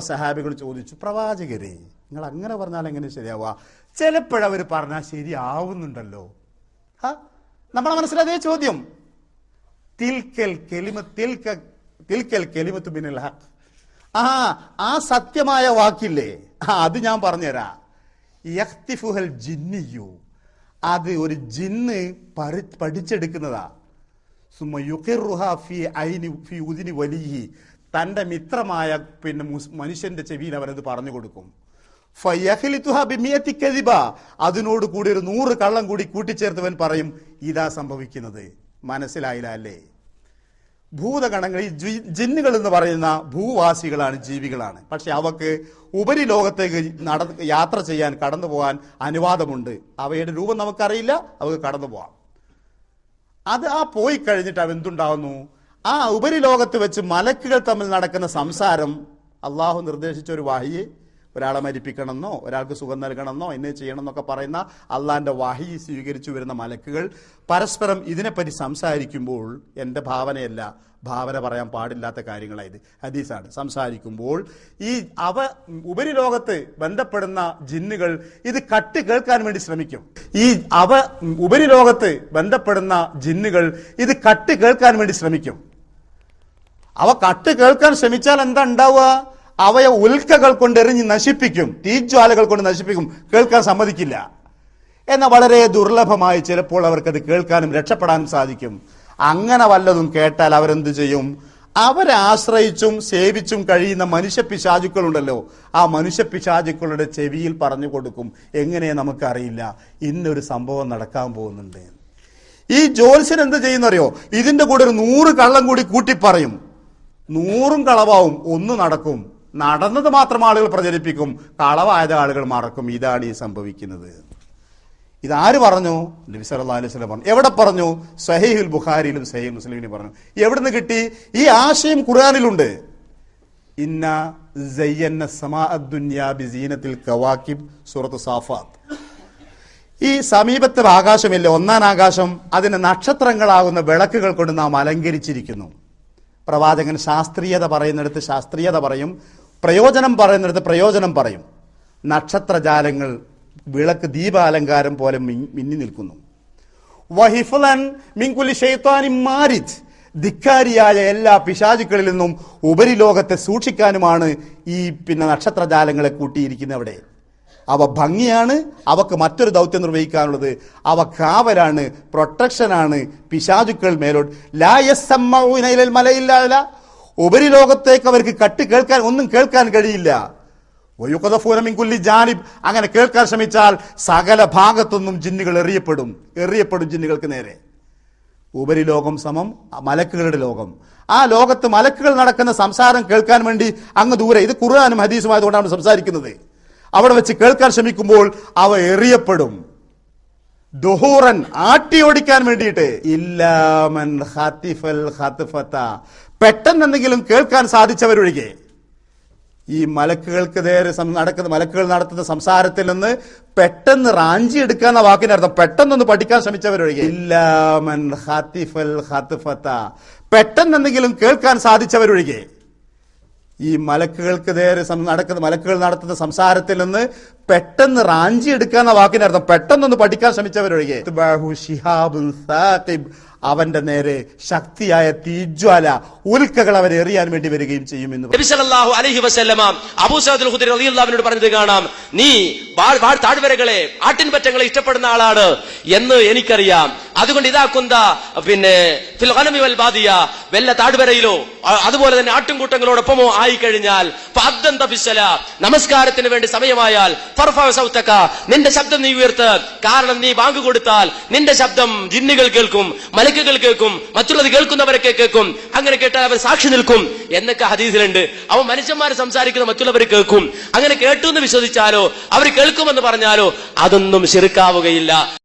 സഹാബികൾ ചോദിച്ചു, പ്രവാചകരെ നിങ്ങൾ അങ്ങനെ പറഞ്ഞാൽ എങ്ങനെ ശരിയാവുക? ചിലപ്പോഴവർ പറഞ്ഞാൽ ശരിയാവുന്നുണ്ടല്ലോ. നമ്മളെ മനസ്സിലതേ ചോദ്യം. തിൽക്കൽ കെലിമത്തു മിനൽ ഹഖ്. ആ സത്യമായ വാക്കില്ലേ, അത് ഞാൻ പറഞ്ഞുതരാം. യഖ്തിഫുഹൽ ജിന്നിയു, അത് ഒരു ജിന്ന് പഠിച്ചെടുക്കുന്നതാ. സുമ്മ യുഖിറുഹാ ഫീ ഉദ്നി വലിഹി, തന്റെ മിത്രമായ മനുഷ്യന്റെ ചെവിയിൽ അവനത് പറഞ്ഞു കൊടുക്കും. ഫയഖ്ലിതുഹാ ബിമിയത്തി കദിബ, അതിനോട് കൂടി ഒരു 100 കള്ളം കൂടി കൂട്ടിച്ചേർത്തവൻ പറയും ഇതാ സംഭവിക്കുന്നത്. മനസ്സിലായില്ല അല്ലേ? ഭൂതഗണങ്ങൾ, ഈ ജിന്നുകൾ എന്ന് പറയുന്ന ഭൂവാസികളാണ്, ജീവികളാണ്. പക്ഷെ അവക്ക് ഉപരിലോകത്തേക്ക് യാത്ര ചെയ്യാൻ, കടന്നു പോകാൻ അനുവാദമുണ്ട്. അവയുടെ രൂപം നമുക്കറിയില്ല, അവക്ക് കടന്നു പോവാം. അത് പോയി കഴിഞ്ഞിട്ട് അവ എന്തുണ്ടാവുന്നു? ആ ഉപരിലോകത്ത് വെച്ച് മലക്കുകൾ തമ്മിൽ നടക്കുന്ന സംസാരം, അള്ളാഹു നിർദ്ദേശിച്ച ഒരു വഹി, ഒരാളെ മരിപ്പിക്കണമെന്നോ ഒരാൾക്ക് സുഖം നൽകണമെന്നോ എന്നെ ചെയ്യണം എന്നൊക്കെ പറയുന്ന അള്ളാഹിന്റെ വഹി സ്വീകരിച്ചു വരുന്ന മലക്കുകൾ പരസ്പരം ഇതിനെപ്പറ്റി സംസാരിക്കുമ്പോൾ, എൻ്റെ ഭാവനയല്ല, ഭാവന പറയാൻ പാടില്ലാത്ത കാര്യങ്ങളായത് ഹദീസാണ്. സംസാരിക്കുമ്പോൾ ഈ ഉപരിലോകത്ത് ബന്ധപ്പെടുന്ന ജിന്നുകൾ ഇത് കട്ട് കേൾക്കാൻ വേണ്ടി ശ്രമിക്കും. ഉപരിലോകത്ത് ബന്ധപ്പെടുന്ന ജിന്നുകൾ ഇത് കട്ട് കേൾക്കാൻ വേണ്ടി ശ്രമിക്കും. അവ കട്ട് കേൾക്കാൻ ശ്രമിച്ചാൽ എന്താ ഉണ്ടാവുക? അവയെ ഉൽക്കകൾ കൊണ്ട് എറിഞ്ഞ് നശിപ്പിക്കും, തീജ്വാലകൾ കൊണ്ട് നശിപ്പിക്കും, കേൾക്കാൻ സമ്മതിക്കില്ല. എന്നാൽ വളരെ ദുർലഭമായി ചിലപ്പോൾ അവർക്കത് കേൾക്കാനും രക്ഷപ്പെടാനും സാധിക്കും. അങ്ങനെ വല്ലതും കേട്ടാൽ അവരെന്ത് ചെയ്യും? അവരെ ആശ്രയിച്ചും സേവിച്ചും കഴിയുന്ന മനുഷ്യ പിശാചുക്കളുണ്ടല്ലോ, ആ മനുഷ്യ പിശാചുക്കളുടെ ചെവിയിൽ പറഞ്ഞു കൊടുക്കും, എങ്ങനെ നമുക്കറിയില്ല, ഇന്നൊരു സംഭവം നടക്കാൻ പോകുന്നുണ്ട്. ഈ ജ്യോത്സ്യൻ എന്ത് ചെയ്യുന്നറിയോ? ഇതിന്റെ കൂടെ ഒരു 100 കള്ളം കൂടി കൂട്ടി പറയും. 100 കളവാവും, 1 നടക്കും. നടന്നത് മാത്രം ആളുകൾ പ്രചരിപ്പിക്കും, കളവായത് ആളുകൾ മറക്കും. ഇതാണ് ഈ സംഭവിക്കുന്നത്. ഇതാര് പറഞ്ഞു? നബി സല്ലല്ലാഹു അലൈഹി വസല്ലം പറഞ്ഞു. എവിടെ പറഞ്ഞു? സഹീഹുൽ ബുഖാരിയിലും സഹീഹ് മുസ്ലിമിലും പറഞ്ഞു. എവിടുന്ന് കിട്ടി? ഈ ആശയം ഖുർആനിലുണ്ട്. ഇന്നാ സയ്യന്ന സമാഅദ് ദുനിയാ ബിസീനത്തിൽ കവാകിബ്, സൂറത്ത് സാഫാത്ത്. ഈ സമീപത്തെ ആകാശമില്ലേ, 1ാം ആകാശം, അതിന് നക്ഷത്രങ്ങളാകുന്ന വിളക്കുകൾ കൊണ്ട് നാം അലങ്കരിച്ചിരിക്കുന്നു. പ്രവാചകൻ ശാസ്ത്രീയത പറയുന്നിടത്ത് ശാസ്ത്രീയത പറയും, പ്രയോജനം പറയുന്നിടത്ത് പ്രയോജനം പറയും. നക്ഷത്രജാലങ്ങൾ വിളക്ക് ദീപാലങ്കാരം പോലെ മിന്നി നിൽക്കുന്നു. വഹിഫ്ളൻ മിൻ കുല്ലി ശൈത്വാനിൻ മാരിദ്, ധിക്കാരിയായ എല്ലാ പിശാചുക്കളിൽ നിന്നും ഉപരിലോകത്തെ സൂക്ഷിക്കാനുമാണ് ഈ നക്ഷത്രജാലങ്ങളെ കൂട്ടിയിരിക്കുന്നവിടെ. അവ ഭംഗിയാണ്, അവക്ക് മറ്റൊരു ദൗത്യം നിർവഹിക്കാനുള്ളത്. അവ കാവലാണ്, പ്രൊട്ടക്ഷനാണ് പിശാചുക്കൾ മേലോട്ട്. ലാ യസ്മഊന ഇലൽ മലഇൽ അഅ്ല, ഉപരിലോകത്തേക്ക് അവർക്ക് കേൾക്കാൻ ഒന്നും കേൾക്കാൻ കഴിയില്ല. വയുഖദഫൂന മിൻ കുല്ലി ജാനിബ്, അങ്ങനെ കേൾക്കാൻ ശ്രമിച്ചാൽ സകല ഭാഗത്തുനിന്നും ജിന്നുകൾ എറിയപ്പെടും ജിന്നുകൾക്ക് നേരെ. ഉപരിലോകം സമം മലക്കുകളുടെ ലോകം. ആ ലോകത്ത് മലക്കുകൾ നടക്കുന്ന സംസാരം കേൾക്കാൻ വേണ്ടി അങ്ങ് ദൂരെ, ഇത് ഖുർആനും ഹദീസുമായതുകൊണ്ടാണ് സംസാരിക്കുന്നത്, അവിടെ വെച്ച് കേൾക്കാൻ ശ്രമിക്കുമ്പോൾ അവ എറിയപ്പെടും. ദുഹൂറൻ, ആട്ടിയോടിക്കാൻ വേണ്ടിയിട്ട്. ഇല്ലാമൻ ഖതിഫൽ ഖത്ഫത, പെട്ടെന്ന് എന്തെങ്കിലും കേൾക്കാൻ സാധിച്ചവരൊഴികെ. ഈ മലക്കുകൾക്ക് നേരെ മലക്കുകൾ നടത്തുന്ന സംസാരത്തിൽ നിന്ന് പെട്ടെന്ന് റാഞ്ചി എടുക്കാന്ന വാക്കിനർത്ഥം പെട്ടെന്നൊന്ന് പഠിക്കാൻ ശ്രമിച്ചവരൊഴികെ. ഇല്ലാമൻ ഖതിഫൽ ഖത്ഫത, പെട്ടെന്ന് എന്തെങ്കിലും കേൾക്കാൻ സാധിച്ചവരൊഴികെ. ഈ മലക്കുകൾക്ക് നേരെ മലക്കുകൾ നടത്തുന്ന സംസാരത്തിൽ നിന്ന് പെട്ടെന്ന് റാഞ്ചി എടുക്കാന്ന വാക്കിനർത്ഥം പെട്ടെന്നൊന്ന് പഠിക്കാൻ ശ്രമിച്ചവരൊഴികെ. അവന്റെ നേരെ ശക്തിയായ തീജ്വാല, ഉൽക്കകൾ അവരെ എറിയാൻ വേണ്ടി വരികയും ചെയ്യുമെന്ന് നബി സല്ലല്ലാഹു അലൈഹി വസല്ലമ അബൂ സഈദ് അൽ ഖുദരി റളിയല്ലാഹു അൻഹു പറഞ്ഞത് കാണാം. നീ താഴ്വരകളെ, ആട്ടിൻപറ്റങ്ങളെ ഇഷ്ടപ്പെടുന്ന ആളാണ് എന്ന് എനിക്കറിയാം. അതുകൊണ്ട് ഇതാക്കുന്ന ഫിൽ ഗനമി വൽ ബാദിയ, വല്ല താഴ്വരയിലോ അതുപോലെ തന്നെ ആട്ടിൻകൂട്ടങ്ങളോടൊപ്പമോ ആയിക്കഴിഞ്ഞാൽ ഫഅദ്ദന്ത ഫിസ്സലാ, നമസ്കാരത്തിന് വേണ്ടി സമയമായാൽ ഫർഫഅ സൗതക, നിന്റെ ശബ്ദം നീ ഉയർത്ത്. കാരണം നീ ബാങ്ക് കൊടുത്താൽ നിന്റെ ശബ്ദം ജിന്നുകൾ കേൾക്കും, മലക്കുകൾ കേൾക്കും, മറ്റുള്ളത് കേൾക്കുന്നവരൊക്കെ കേൾക്കും. അങ്ങനെ കേട്ടാൽ അവർ സാക്ഷി നിൽക്കും എന്നൊക്കെ ഹദീസിലുണ്ട്. അവൻ മനുഷ്യന്മാർ സംസാരിക്കുന്ന മറ്റുള്ളവർ കേൾക്കും. അങ്ങനെ കേട്ടു എന്ന് വിശ്വസിച്ചാലോ അവർ കേൾക്കുമെന്ന് പറഞ്ഞാലോ അതൊന്നും ശിർക്കാവുകയില്ല.